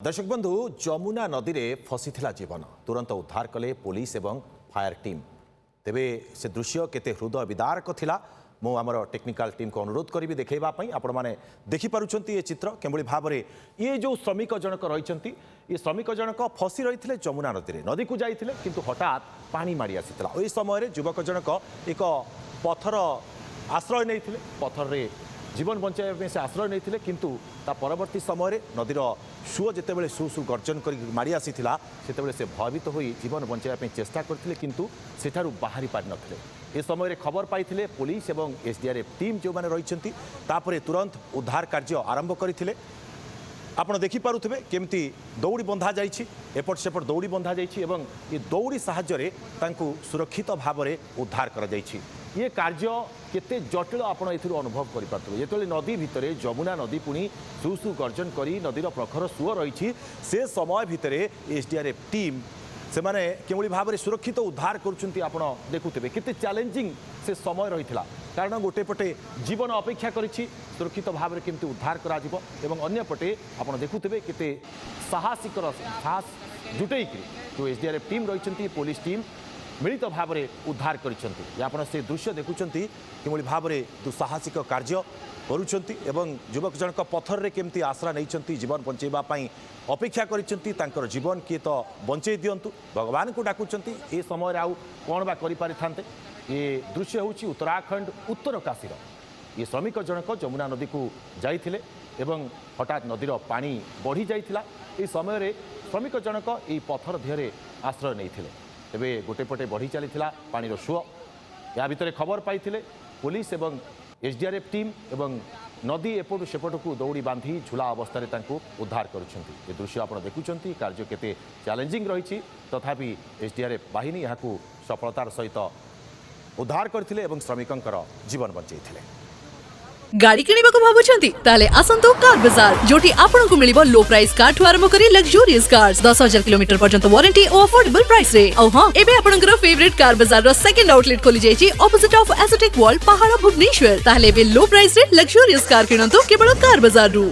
दर्शक बंधु जमुना नदी में फसी जीवन तुरंत उद्धार कले पुलिस एवं फायर टीम तेबे से दृश्य केते हृदय विदारक थिला। मु आमर टेक्निकल टीम को अनुरोध करी देखेवाई आपण मैंने देखिपुंट ये चित्र केभली भाव में ये जो श्रमिक जनक रही ये श्रमिक जनक फसी रही जमुना नदी में नदी को जाते किंतु हठात पानी माड़ी आसीला। यह समय युवक जनक एक पथर आश्रय नहीं पथर रे जीवन बचाई से आश्रय नहीं किंतु ता परवर्ती समय नदीर सुओ जितेबाला सु सु गर्जन कर माड़ी आसीला से भयभीत हो जीवन बचाई चेष्टा करते किंतु सेठारु बाहरी पारि नथिले। ए समय खबर पाई पुलिस एवं एसडीआरएफ टीम जो मैंने रही तुरंत उद्धार कार्य आरंभ करते आपण देखिपे केमती दौड़ी बंधा जाइए एपट सेपट दौड़ी बंधा जाइए ये दौड़ी साहाय्य सुरक्षित भाव में उद्धार कर ये कार्य केते जटिल आपण एथुर अनुभव करें जो नदी भितर जमुना नदी पुणी सु सु गर्जन करी नदीर प्रखर सुओ रही से समय भितर एसडीआरएफ टीम से माने केवली भाव में सुरक्षित उद्धार करुँच आप देखुवे केते चैलेंजिंग से समय रही कारण गोटे पटे जीवन अपेक्षा करिछि सुरक्षित भाव में केमती उद्धार करा जिवो एवं अन्य पटे आप देखुवे केते साहसिकर साहस जुटेइकरी जो एसडीआरएफ टीम रही पुलिस टीम मिलित भाव में उद्धार कर से दृश्य देखुंट कि भाव में दुस्साहसिक कार्य करुँच युवक जनक पथर रे केमती आश्रा नहीं जीवन बचाई अपेक्षा कर जीवन किए तो बंचे दिंतु भगवान को डाकुंट ये समय आउ कौन बा करें। ये दृश्य हूँ उत्तराखंड उत्तर काशीर ये श्रमिक जनक जमुना नदी को जाइए एवं हठात नदीर पानी बढ़ी जाइला। ये समय श्रमिक जनक ये पथर देहरे आश्रय नहीं तेबे गोटे पटे बढ़ी चली पानी सुओ या भितर खबर पाई पुलिस एवं एसडीआरएफ टीम एवं नदी एपटू सेपट को दौड़ी बांधी झुला अवस्था उद्धार कर दृश्य आप देखुं कार्य केते चैलेंजिंग रही तथापि एसडीआरएफ बाहिनी यहाँ सफलतार सहित उद्धार करथिले एवं श्रमिकंकर जीवन बचाई। गाड़ी किनिबा को भाबुछंती ताले आसंतो कार बाजार जोटी आपन को मिलिबो लो प्राइस कार ठु आरंभ करी लग्जरियस कार्स 10,000 किलोमीटर पर्यंत वारंटी और अफोर्डेबल प्राइस रे। औ हां एबे आपनकर फेवरेट कार बाजार रो सेकंड आउटलेट खोली जायछि ऑपोजिट ऑफ एसोटेक वॉल पहाड़ भुवनेश्वर ताले बे लो प्राइस रे लग्जरियस कार किनंतो केवल कार बाजार रु।